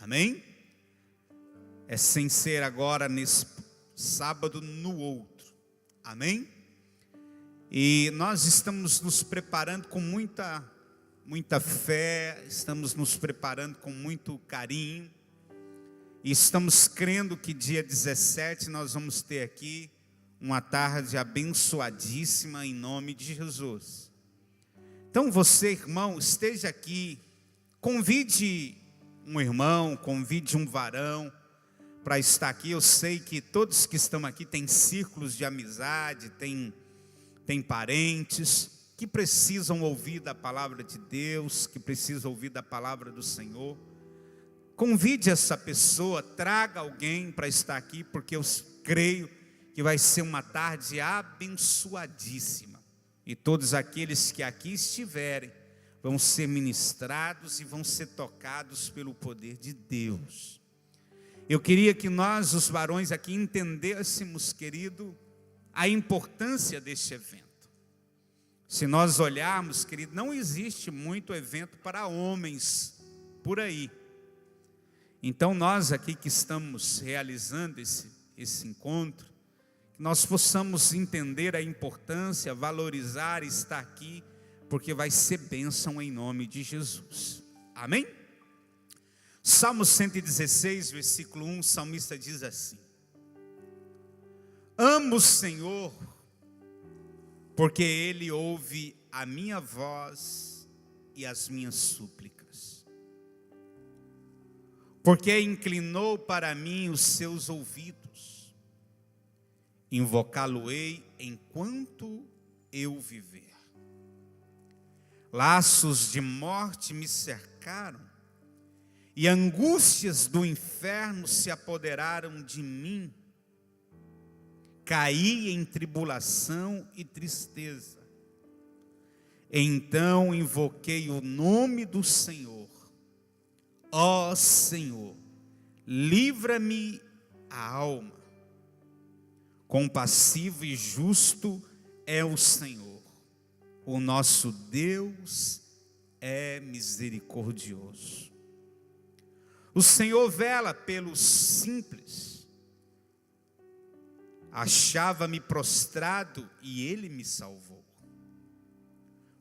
Amém? É sem ser agora nesse sábado, no outro. Amém? E nós estamos nos preparando com muita fé, estamos nos preparando com muito carinho. E estamos crendo que dia 17 nós vamos ter aqui uma tarde abençoadíssima em nome de Jesus. Então você, irmão, esteja aqui, convide um irmão, convide um varão para estar aqui. Eu sei que todos que estão aqui têm círculos de amizade, têm parentes que precisam ouvir da palavra de Deus, que precisam ouvir da palavra do Senhor. Convide essa pessoa, traga alguém para estar aqui, porque eu creio que vai ser uma tarde abençoadíssima. E todos aqueles que aqui estiverem vão ser ministrados e vão ser tocados pelo poder de Deus. Eu queria que nós, os varões aqui, entendêssemos, querido, a importância deste evento. Se nós olharmos, querido, não existe muito evento para homens por aí. Então nós aqui que estamos realizando esse encontro, que nós possamos entender a importância, valorizar, estar aqui, porque vai ser bênção em nome de Jesus. Amém? Salmo 116, versículo 1, o salmista diz assim: amo o Senhor, porque Ele ouve a minha voz e as minhas súplicas. Porque inclinou para mim os seus ouvidos. Invocá-lo-ei enquanto eu viver. Laços de morte me cercaram, e angústias do inferno se apoderaram de mim. Caí em tribulação e tristeza. Então invoquei o nome do Senhor. Ó Senhor, livra-me a alma. Compassivo e justo é o Senhor. O nosso Deus é misericordioso. O Senhor vela pelos simples. Achava-me prostrado e Ele me salvou.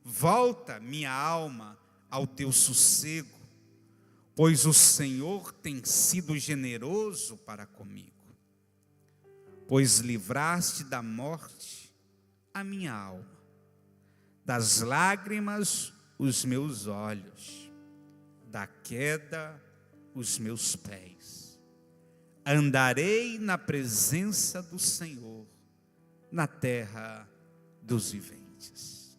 Volta, minha alma, ao teu sossego, pois o Senhor tem sido generoso para comigo. Pois livraste da morte a minha alma, das lágrimas os meus olhos, da queda os meus pés. Andarei na presença do Senhor, na terra dos viventes.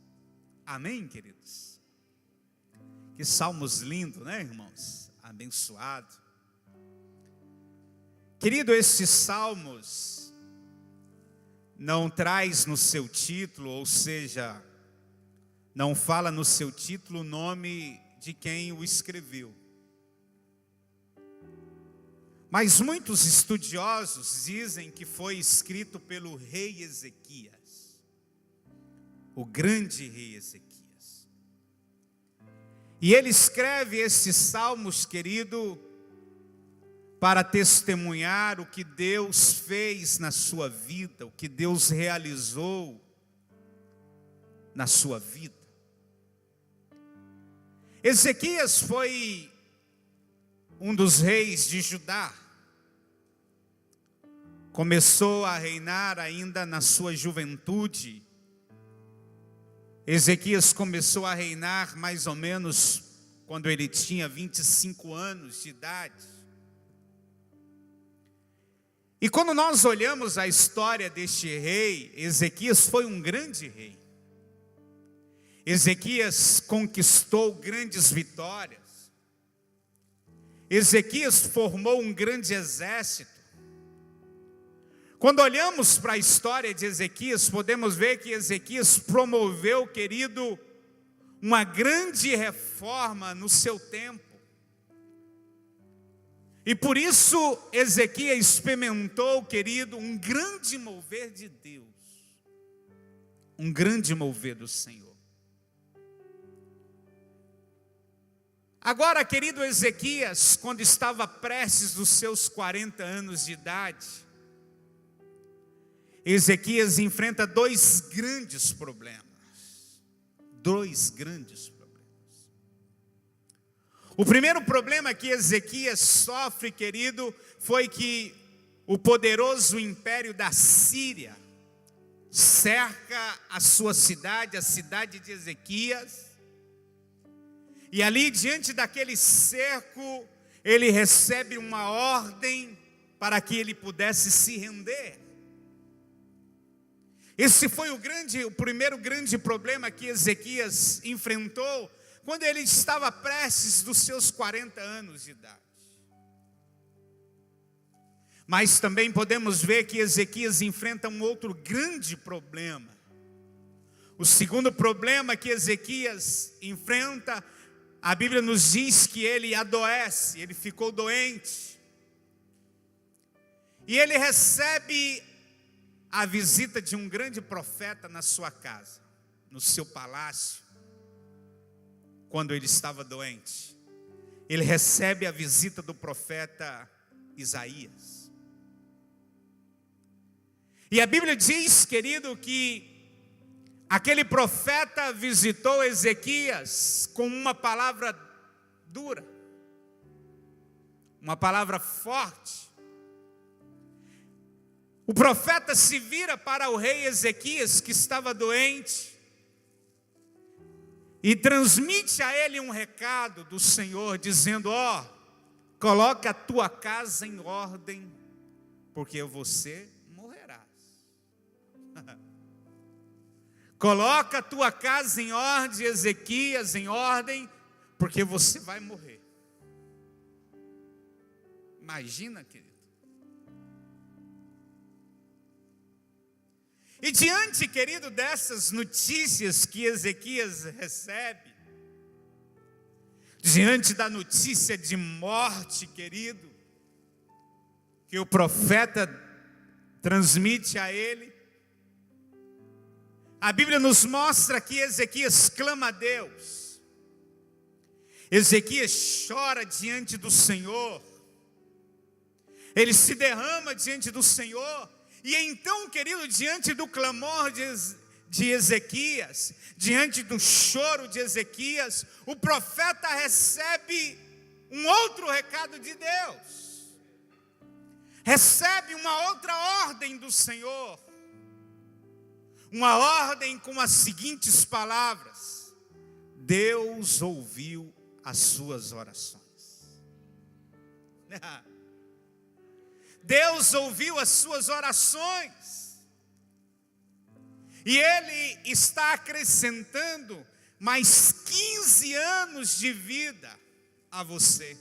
Amém, queridos? Que salmos lindos, né, irmãos? Abençoado. Querido, esses salmos não traz no seu título, ou seja, não fala no seu título o nome de quem o escreveu. Mas muitos estudiosos dizem que foi escrito pelo rei Ezequias, o grande rei Ezequias. E ele escreve esses salmos, querido, para testemunhar o que Deus fez na sua vida, o que Deus realizou na sua vida. Ezequias foi um dos reis de Judá. Começou a reinar ainda na sua juventude. Ezequias começou a reinar mais ou menos quando ele tinha 25 anos de idade. E quando nós olhamos a história deste rei, Ezequias foi um grande rei. Ezequias conquistou grandes vitórias. Ezequias formou um grande exército. Quando olhamos para a história de Ezequias, podemos ver que Ezequias promoveu, querido, uma grande reforma no seu tempo. E por isso Ezequias experimentou, querido, um grande mover de Deus. Um grande mover do Senhor. Agora, querido Ezequias, quando estava prestes dos seus 40 anos de idade, Ezequias enfrenta dois grandes problemas. Dois grandes problemas. O primeiro problema que Ezequias sofre, querido, foi que o poderoso império da Síria cerca a sua cidade, a cidade de Ezequias. E ali, diante daquele cerco, ele recebe uma ordem para que ele pudesse se render. Esse foi o primeiro grande problema que Ezequias enfrentou quando ele estava prestes dos seus 40 anos de idade. Mas também podemos ver que Ezequias enfrenta um outro grande problema. O segundo problema que Ezequias enfrenta, a Bíblia nos diz que ele adoece, ele ficou doente. E ele recebe a visita de um grande profeta na sua casa, no seu palácio, quando ele estava doente. Ele recebe a visita do profeta Isaías. E a Bíblia diz, querido, que aquele profeta visitou Ezequias com uma palavra dura, uma palavra forte. O profeta se vira para o rei Ezequias, que estava doente, e transmite a ele um recado do Senhor, dizendo: coloca a tua casa em ordem, porque você morrerás. Coloca a tua casa em ordem, Ezequias, em ordem, porque você vai morrer. Imagina, querido. E diante, querido, dessas notícias que Ezequias recebe, diante da notícia de morte, querido, que o profeta transmite a ele, a Bíblia nos mostra que Ezequias clama a Deus. Ezequias chora diante do Senhor. Ele se derrama diante do Senhor. E então, querido, diante do clamor de Ezequias, diante do choro de Ezequias, o profeta recebe um outro recado de Deus. Recebe uma outra ordem do Senhor. Uma ordem com as seguintes palavras: Deus ouviu as suas orações. Deus ouviu as suas orações. E Ele está acrescentando mais 15 anos de vida a você.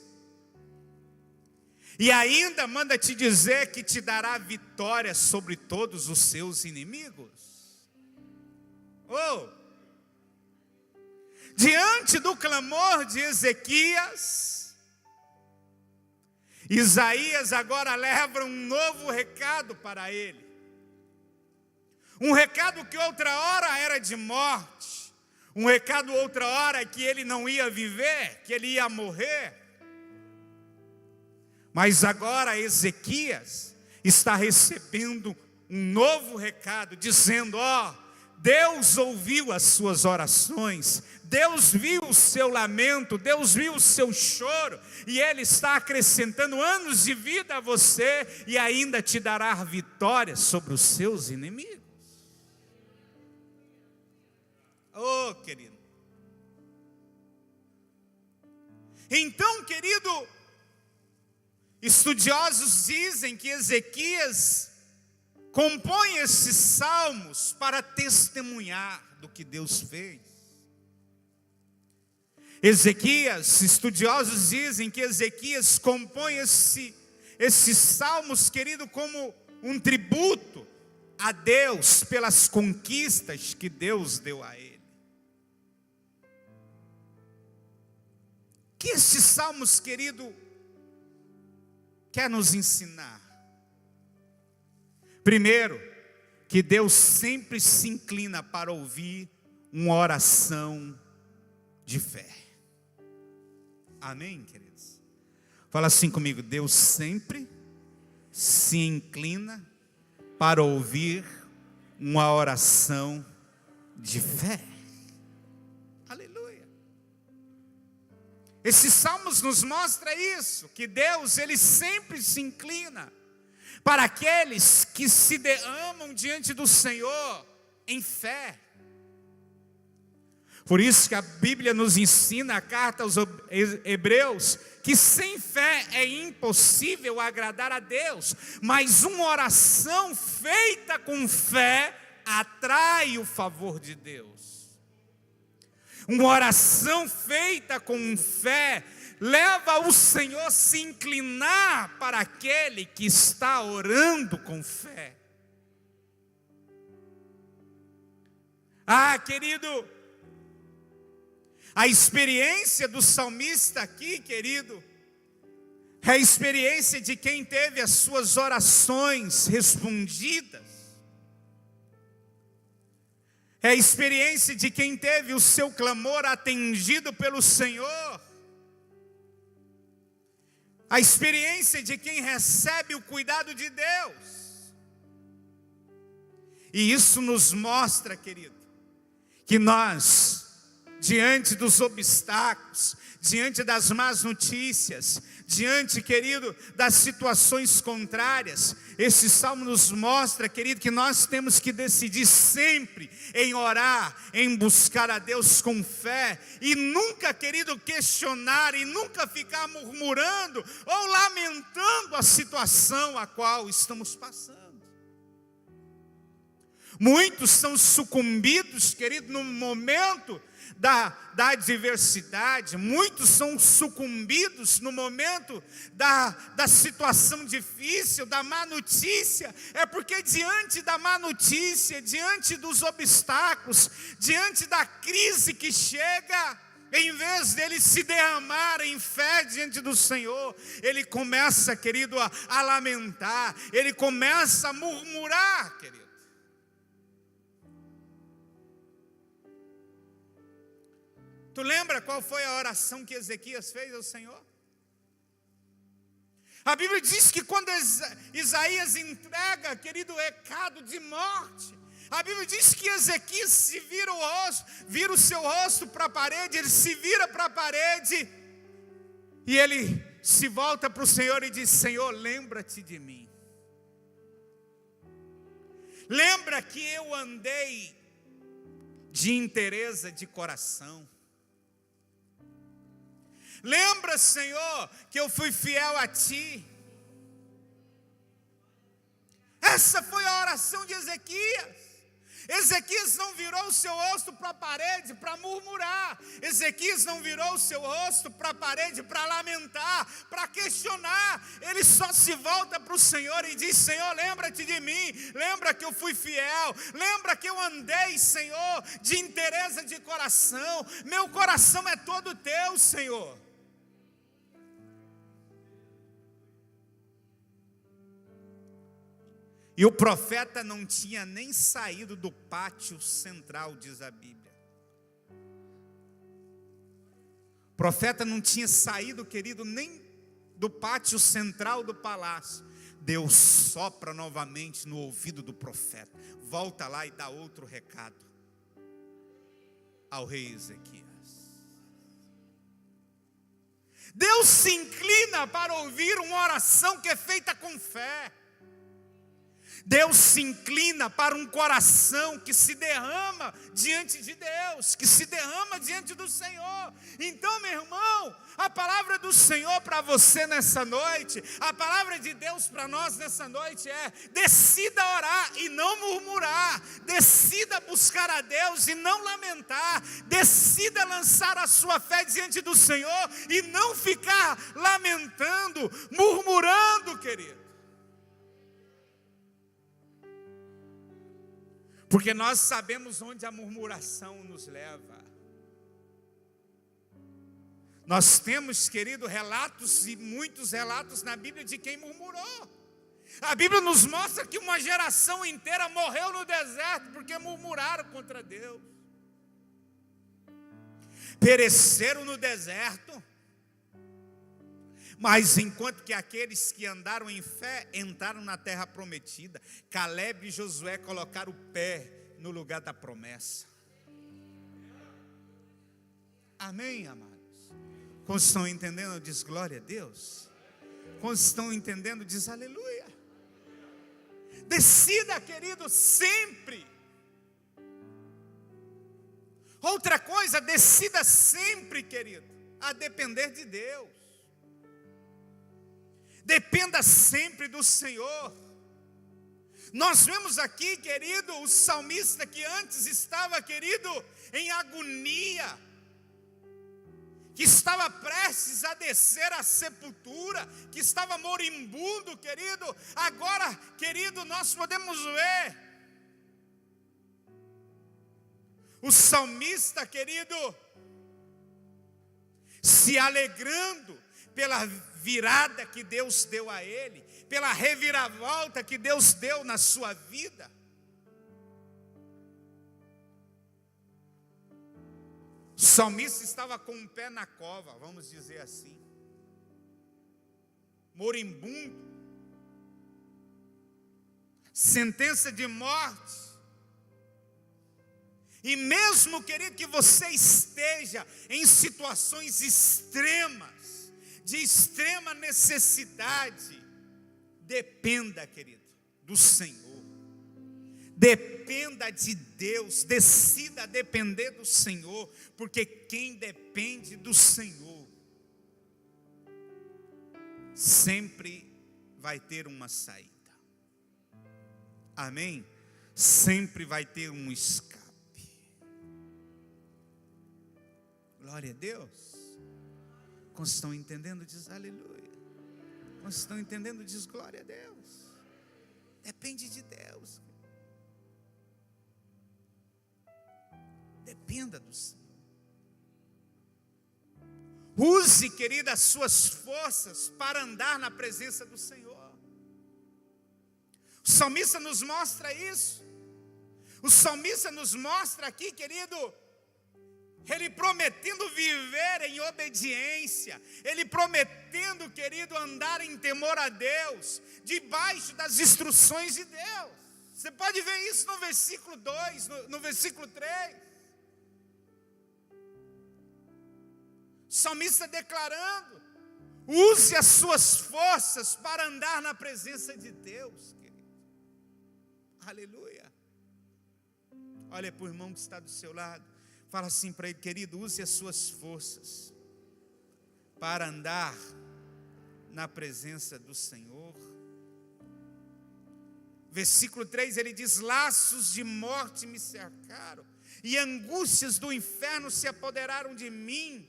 E ainda manda te dizer que te dará vitória sobre todos os seus inimigos. Diante do clamor de Ezequias, Isaías agora leva um novo recado para ele. Um recado que outra hora era de morte. Um recado outra hora que ele não ia viver, que ele ia morrer. Mas agora Ezequias está recebendo um novo recado, dizendo: Deus ouviu as suas orações, Deus viu o seu lamento, Deus viu o seu choro, e Ele está acrescentando anos de vida a você, e ainda te dará vitória sobre os seus inimigos. Querido. Então, querido, estudiosos dizem que Ezequias compõe esses salmos para testemunhar do que Deus fez. Estudiosos dizem que Ezequias compõe esses salmos, querido, como um tributo a Deus pelas conquistas que Deus deu a ele. Que esses salmos, querido, quer nos ensinar? Primeiro, que Deus sempre se inclina para ouvir uma oração de fé. Amém, queridos? Fala assim comigo: Deus sempre se inclina para ouvir uma oração de fé. Aleluia. Esses salmos nos mostram isso, que Deus, Ele sempre se inclina para aqueles que se derramam diante do Senhor em fé. Por isso que a Bíblia nos ensina, a carta aos Hebreus, que sem fé é impossível agradar a Deus, mas uma oração feita com fé atrai o favor de Deus. Uma oração feita com fé leva o Senhor a se inclinar para aquele que está orando com fé. Ah, querido, a experiência do salmista aqui, querido, é a experiência de quem teve as suas orações respondidas. É a experiência de quem teve o seu clamor atendido pelo Senhor. A experiência de quem recebe o cuidado de Deus. E isso nos mostra, querido, que nós, diante dos obstáculos, diante das más notícias, diante, querido, das situações contrárias, esse salmo nos mostra, querido, que nós temos que decidir sempre em orar, em buscar a Deus com fé, e nunca, querido, questionar, e nunca ficar murmurando ou lamentando a situação a qual estamos passando. Muitos são sucumbidos, querido, no momento da adversidade. Muitos são sucumbidos no momento da situação difícil, da má notícia. É porque diante da má notícia, diante dos obstáculos, diante da crise que chega, em vez dele se derramar em fé diante do Senhor, ele começa, querido, a lamentar, ele começa a murmurar, querido. Tu lembra qual foi a oração que Ezequias fez ao Senhor? A Bíblia diz que quando Isaías entrega, querido, recado de morte, a Bíblia diz que Ezequias se vira o seu rosto para a parede, ele se vira para a parede, e ele se volta para o Senhor e diz: Senhor, lembra-te de mim. Lembra que eu andei de inteireza de coração. Lembra, Senhor, que eu fui fiel a Ti. Essa foi a oração de Ezequias. Ezequias não virou o seu rosto para a parede para murmurar. Ezequias não virou o seu rosto para a parede para lamentar, para questionar. Ele só se volta para o Senhor e diz: Senhor, lembra-te de mim. Lembra que eu fui fiel. Lembra que eu andei, Senhor, de inteireza de coração. Meu coração é todo Teu, Senhor. E o profeta não tinha nem saído do pátio central, diz a Bíblia. O profeta não tinha saído, querido, nem do pátio central do palácio. Deus sopra novamente no ouvido do profeta. Volta lá e dá outro recado ao rei Ezequias. Deus se inclina para ouvir uma oração que é feita com fé. Deus se inclina para um coração que se derrama diante de Deus, que se derrama diante do Senhor. Então, meu irmão, a palavra do Senhor para você nessa noite, a palavra de Deus para nós nessa noite é: decida orar e não murmurar, decida buscar a Deus e não lamentar, decida lançar a sua fé diante do Senhor e não ficar lamentando, murmurando, querido. Porque nós sabemos onde a murmuração nos leva. Nós temos, querido, relatos e muitos relatos na Bíblia de quem murmurou. A Bíblia nos mostra que uma geração inteira morreu no deserto porque murmuraram contra Deus. Pereceram no deserto Mas enquanto que aqueles que andaram em fé entraram na terra prometida, Caleb e Josué colocaram o pé no lugar da promessa. Amém, amados? Quantos estão entendendo? Diz glória a Deus. Quantos estão entendendo? Diz aleluia. Decida, querido, sempre. Outra coisa, decida sempre, querido, a depender de Deus. Dependa sempre do Senhor. Nós vemos aqui, querido, o salmista que antes estava, querido, em agonia, que estava prestes a descer à sepultura, que estava moribundo, querido. Agora, querido, nós podemos ver o salmista, querido, se alegrando pela virada que Deus deu a ele, pela reviravolta que Deus deu na sua vida. O salmista estava com um pé na cova, vamos dizer assim, moribundo, sentença de morte. E mesmo, querido, que você esteja em situações extremas, de extrema necessidade, dependa, querido, do Senhor. Dependa de Deus, decida depender do Senhor, porque quem depende do Senhor sempre vai ter uma saída. Amém? Sempre vai ter um escape. Glória a Deus. Quando estão entendendo, diz aleluia. Quando estão entendendo, diz glória a Deus. Depende de Deus. Dependa do Senhor. Use, querida, as suas forças para andar na presença do Senhor. O salmista nos mostra isso. O salmista nos mostra aqui, querido, ele prometendo viver em obediência, ele prometendo, querido, andar em temor a Deus, debaixo das instruções de Deus. Você pode ver isso no versículo 2, no versículo 3. O salmista declarando: use as suas forças para andar na presença de Deus, querido. Aleluia. Olha para o irmão que está do seu lado. Fala assim para ele: querido, use as suas forças para andar na presença do Senhor. Versículo 3, ele diz: laços de morte me cercaram, e angústias do inferno se apoderaram de mim.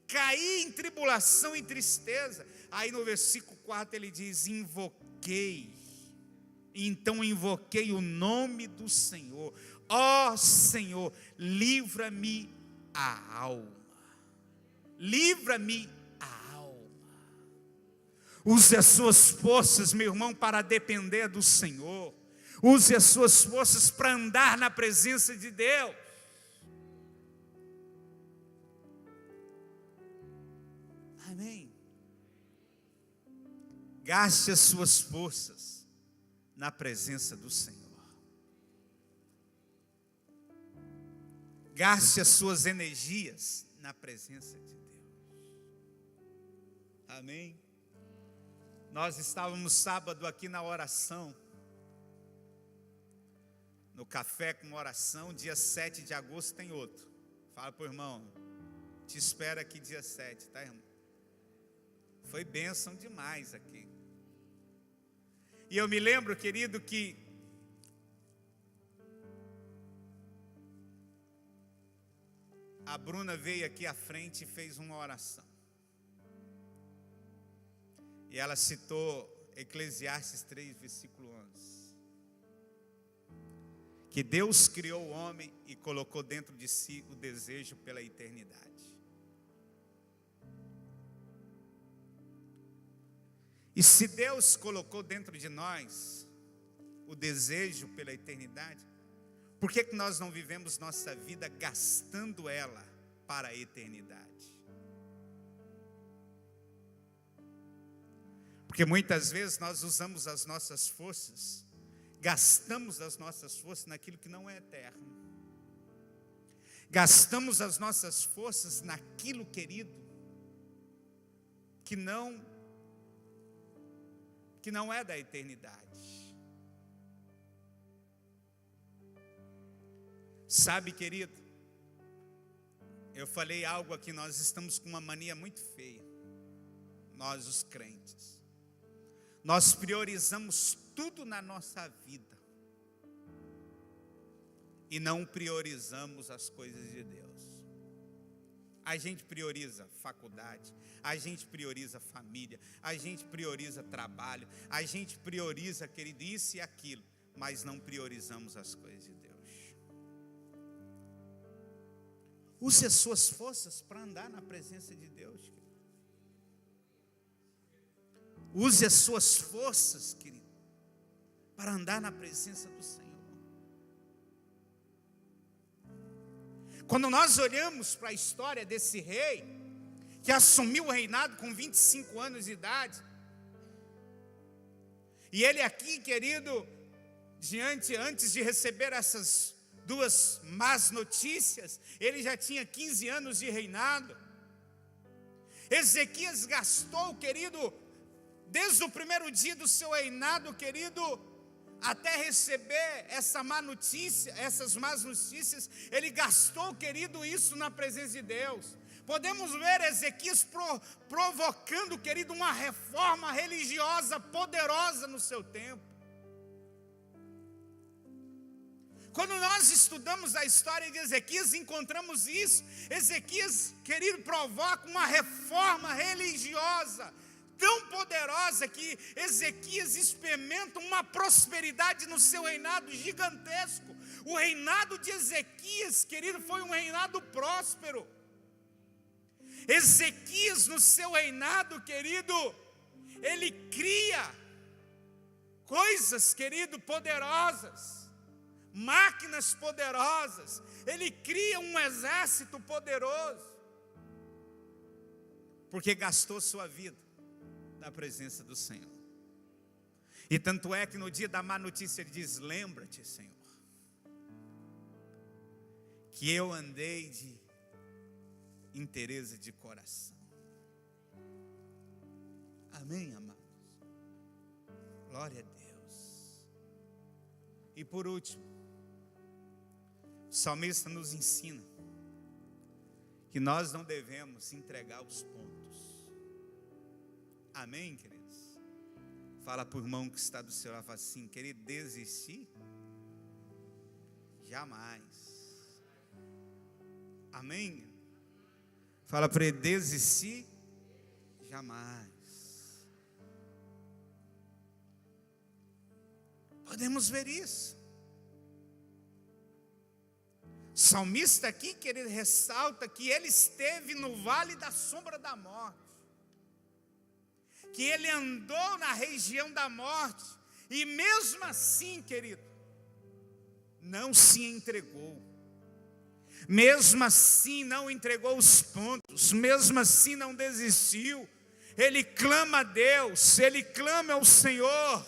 Caí em tribulação e tristeza. Aí no versículo 4 ele diz: invoquei. Então invoquei o nome do Senhor. Ó Senhor, livra-me a alma. Livra-me a alma. Use as suas forças, meu irmão, para depender do Senhor. Use as suas forças para andar na presença de Deus. Amém. Gaste as suas forças na presença do Senhor. Gaste as suas energias na presença de Deus. Amém. Nós estávamos sábado aqui na oração, no café com oração. Dia 7 de agosto tem outro. Fala para o irmão: te espero aqui dia 7, tá, irmão? Foi bênção demais aqui. E eu me lembro, querido, que a Bruna veio aqui à frente e fez uma oração. E ela citou Eclesiastes 3, versículo 11. Que Deus criou o homem e colocou dentro de si o desejo pela eternidade. E se Deus colocou dentro de nós o desejo pela eternidade, por que nós não vivemos nossa vida gastando ela para a eternidade? Porque muitas vezes nós usamos as nossas forças, gastamos as nossas forças naquilo que não é eterno. Gastamos as nossas forças naquilo, querido, que não é da eternidade. Sabe, querido, eu falei algo aqui, nós estamos com uma mania muito feia, nós os crentes. Nós priorizamos tudo na nossa vida e não priorizamos as coisas de Deus. A gente prioriza faculdade, a gente prioriza família, a gente prioriza trabalho, a gente prioriza, querido, isso e aquilo, mas não priorizamos as coisas de Deus. Use as suas forças para andar na presença de Deus, querido. Use as suas forças, querido, para andar na presença do Senhor. Quando nós olhamos para a história desse rei, que assumiu o reinado com 25 anos de idade, e ele aqui, querido, antes de receber essas duas más notícias, ele já tinha 15 anos de reinado. Ezequias gastou, querido, desde o primeiro dia do seu reinado, querido, até receber essa má notícia, essas más notícias, ele gastou, querido, isso na presença de Deus. Podemos ver Ezequias provocando, querido, uma reforma religiosa poderosa no seu tempo. Quando nós estudamos a história de Ezequias, encontramos isso. Ezequias, querido, provoca uma reforma religiosa tão poderosa que Ezequias experimenta uma prosperidade no seu reinado gigantesco. O reinado de Ezequias, querido, foi um reinado próspero. Ezequias, no seu reinado, querido, ele cria coisas, querido, poderosas, máquinas poderosas, ele cria um exército poderoso, porque gastou sua vida na presença do Senhor. E tanto é que no dia da má notícia ele diz: lembra-te, Senhor, que eu andei de inteireza de coração. Amém, amados? Glória a Deus. E por último, o salmista nos ensina que nós não devemos entregar os pontos. Amém, queridos? Fala para o irmão que está do seu lado, fala assim: querido, desistir? Jamais. Amém? Fala para ele: desistir? Jamais. Podemos ver isso. O salmista aqui, querido, ressalta que ele esteve no vale da sombra da morte, que ele andou na região da morte, e mesmo assim, querido, não se entregou, mesmo assim não entregou os pontos, mesmo assim não desistiu. Ele clama a Deus, ele clama ao Senhor,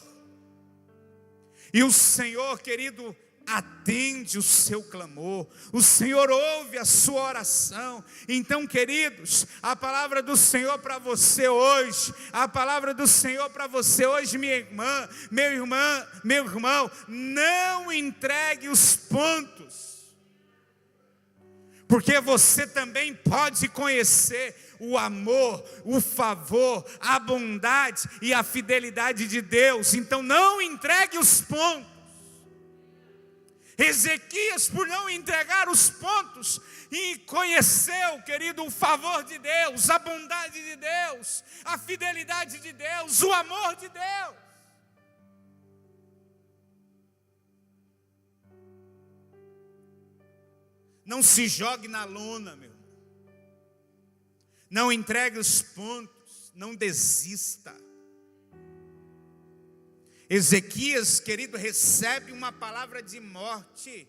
e o Senhor, querido, atende o seu clamor, o Senhor ouve a sua oração. Então, queridos, a palavra do Senhor para você hoje, a palavra do Senhor para você hoje, minha irmã, meu irmão, não entregue os pontos, porque você também pode conhecer o amor, o favor, a bondade e a fidelidade de Deus. Então não entregue os pontos. Ezequias, por não entregar os pontos, e conheceu, querido, o favor de Deus, a bondade de Deus, a fidelidade de Deus, o amor de Deus. Não se jogue na lona, meu irmão. Não entregue os pontos, não desista. Ezequias, querido, recebe uma palavra de morte.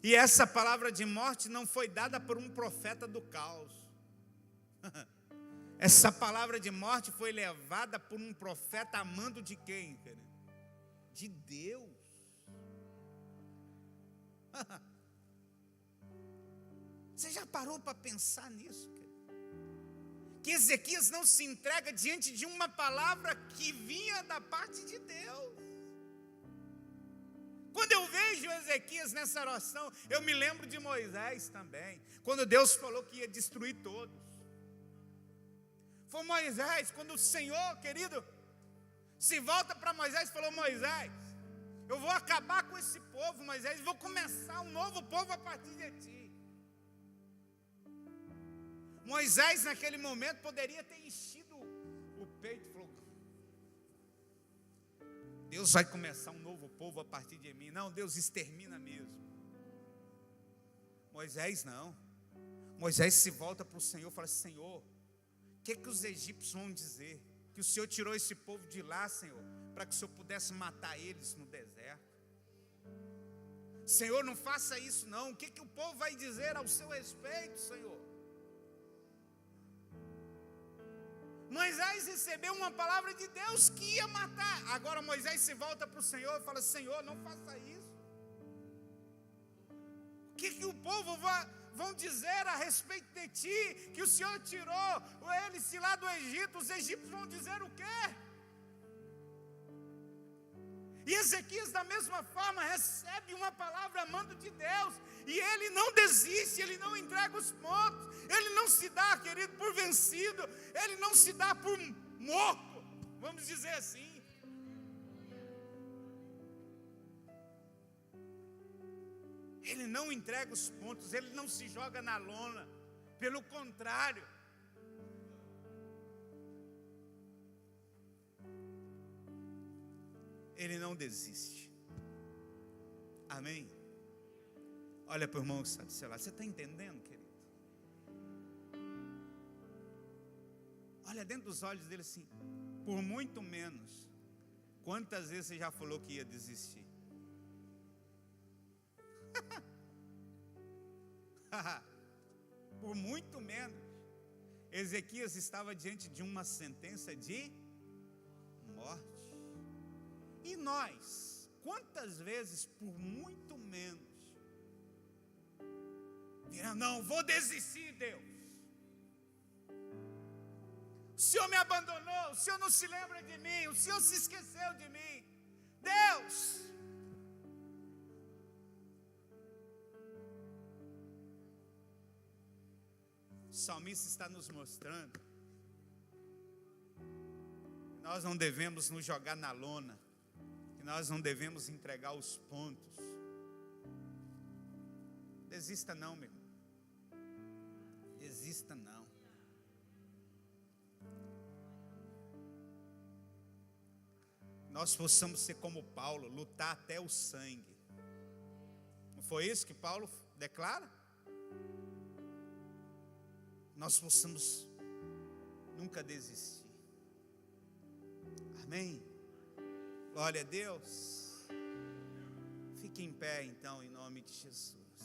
E essa palavra de morte não foi dada por um profeta do caos. Essa palavra de morte foi levada por um profeta amando de quem, querido? De Deus. Você já parou para pensar nisso, querido? Que Ezequias não se entrega diante de uma palavra que vinha da parte de Deus. Quando eu vejo Ezequias nessa oração, eu me lembro de Moisés também, quando Deus falou que ia destruir todos. Foi Moisés, quando o Senhor, querido, se volta para Moisés e falou: Moisés, eu vou acabar com esse povo, Moisés, vou começar um novo povo a partir de ti. Moisés naquele momento poderia ter enchido o peito e falou: Deus vai começar um novo povo a partir de mim. Não, Deus extermina mesmo. Moisés não. Moisés se volta para o Senhor e fala: Senhor, o que os egípcios vão dizer? Que o Senhor tirou esse povo de lá, Senhor, para que o Senhor pudesse matar eles no deserto. Senhor, não faça isso não. O que o povo vai dizer ao seu respeito, Senhor? Moisés recebeu uma palavra de Deus que ia matar. Agora Moisés se volta para o Senhor e fala: Senhor, não faça isso. O que o povo vão dizer a respeito de ti? Que o Senhor tirou eles lá do Egito. Os egípcios vão dizer o quê? E Ezequias da mesma forma recebe uma palavra amando de Deus, e ele não desiste, ele não entrega os pontos, ele não se dá, querido, por vencido, ele não se dá por morto, vamos dizer assim. Ele não entrega os pontos, ele não se joga na lona, pelo contrário, ele não desiste. Amém? Olha para o irmão que está do seu lado. Você está entendendo, querido? Olha dentro dos olhos dele assim: por muito menos. Quantas vezes você já falou que ia desistir? Por muito menos. Ezequias estava diante de uma sentença de morte. E nós, quantas vezes por muito menos dirão: não, vou desistir, Deus, o Senhor me abandonou, o Senhor não se lembra de mim, o Senhor se esqueceu de mim, Deus. O salmista está nos mostrando que nós não devemos nos jogar na lona, que nós não devemos entregar os pontos. Desista não, meu irmão. Desista não. Nós possamos ser como Paulo, lutar até o sangue. Não foi isso que Paulo declara? Nós possamos nunca desistir. Amém? Glória a Deus. Fique em pé então, em nome de Jesus.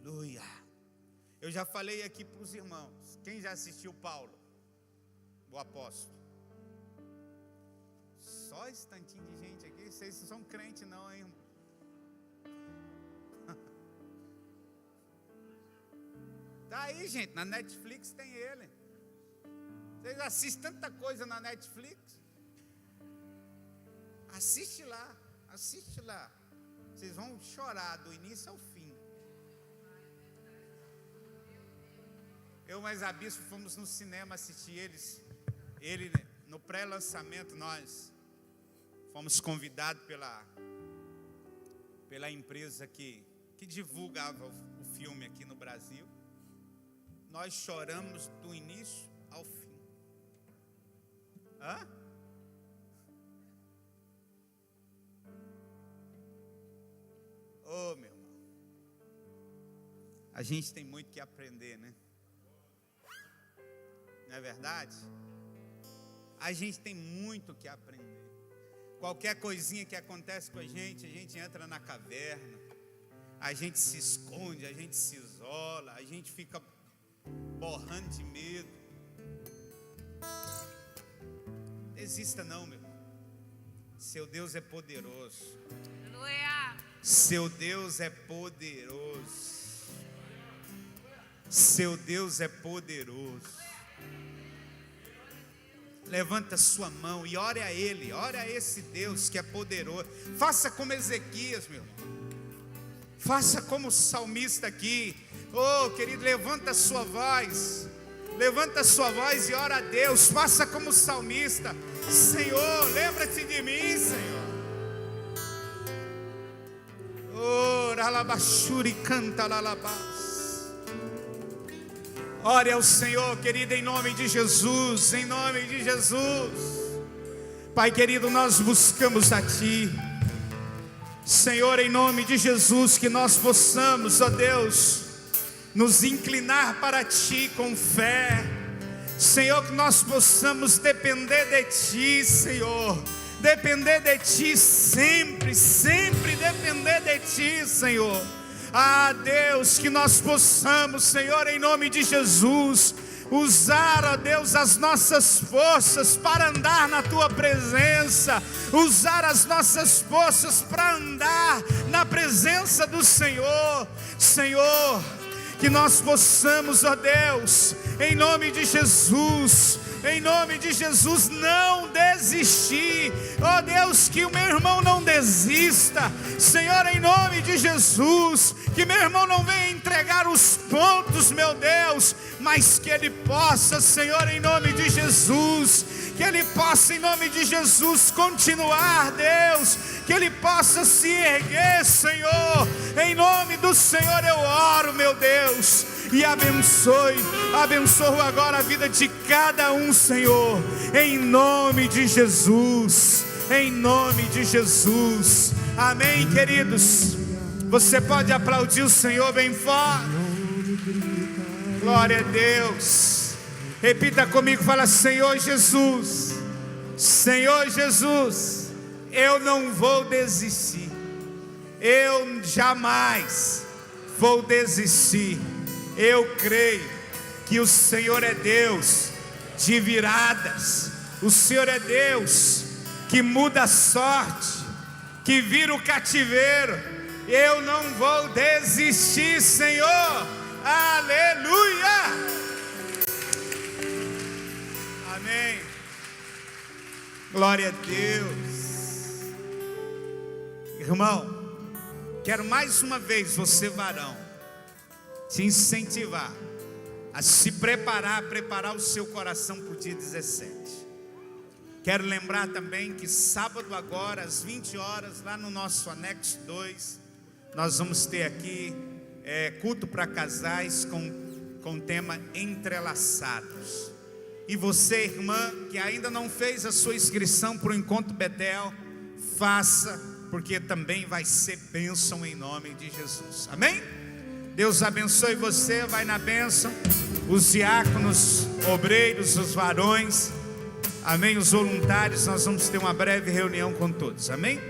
Aleluia. Eu já falei aqui para os irmãos. Quem já assistiu Paulo, o apóstolo? Só esse tantinho de gente aqui. Vocês não são crentes não, hein, irmão? Tá aí, gente, na Netflix tem ele. Vocês assistem tanta coisa na Netflix. Assiste lá, assiste lá. Vocês vão chorar do início ao fim. Eu e mais a Bispo fomos no cinema assistir ele no pré-lançamento. Nós fomos convidados pela empresa que divulgava o filme aqui no Brasil. Nós choramos do início ao fim. Hã? Oh, meu irmão. A gente tem muito que aprender, né? Não é verdade? A gente tem muito que aprender. Qualquer coisinha que acontece com a gente entra na caverna. a gente se esconde, a gente se isola, a gente fica borrando de medo. Desista não, meu irmão. Seu Deus é poderoso. Aleluia. Seu Deus é poderoso. Seu Deus é poderoso. Levanta sua mão e ore a Ele, ore a esse Deus que é poderoso. Faça como Ezequias, meu irmão. Faça como o salmista aqui. Oh, querido, levanta a sua voz. Levanta a sua voz e ora a Deus. Faça como o salmista. Senhor, lembra-te de mim, Senhor. Oh, ralabashuri canta lalabás. Ore ao Senhor, querido, em nome de Jesus, em nome de Jesus. Pai querido, nós buscamos a Ti, Senhor, em nome de Jesus, que nós possamos, ó Deus, nos inclinar para Ti com fé, Senhor, que nós possamos depender de Ti, Senhor, depender de Ti sempre, sempre depender de Ti, Senhor. Ah, Deus, que nós possamos, Senhor, em nome de Jesus, usar, ó Deus, as nossas forças para andar na Tua presença, usar as nossas forças para andar na presença do Senhor, Senhor, que nós possamos, ó Deus, em nome de Jesus, não desistir, ó Deus, que o meu irmão não desista, Senhor, em nome de Jesus, que meu irmão não venha entregar os pontos, meu Deus, mas que ele possa, Senhor, em nome de Jesus, que ele possa, em nome de Jesus, continuar, Deus, que ele possa se erguer, Senhor, em nome do Senhor eu oro, meu Deus, e abençoo agora a vida de cada um, Senhor, em nome de Jesus, amém, queridos. Você pode aplaudir o Senhor bem forte. Glória a Deus. Repita comigo, fala: Senhor Jesus, eu não vou desistir, eu jamais vou desistir. Eu creio que o Senhor é Deus de viradas, o Senhor é Deus que muda a sorte, que vira o cativeiro. Eu não vou desistir, Senhor. Aleluia. Amém. Glória a Deus. Irmão, quero mais uma vez você, varão, te incentivar a se preparar o seu coração para o dia 17. Quero lembrar também que sábado agora, às 20 horas, lá no nosso anexo 2, nós vamos ter aqui culto para casais com tema entrelaçados. E você, irmã, que ainda não fez a sua inscrição para o Encontro Betel, faça, porque também vai ser bênção em nome de Jesus. Amém? Deus abençoe você, vai na bênção. Os diáconos, obreiros, os varões, amém, os voluntários, nós vamos ter uma breve reunião com todos, amém?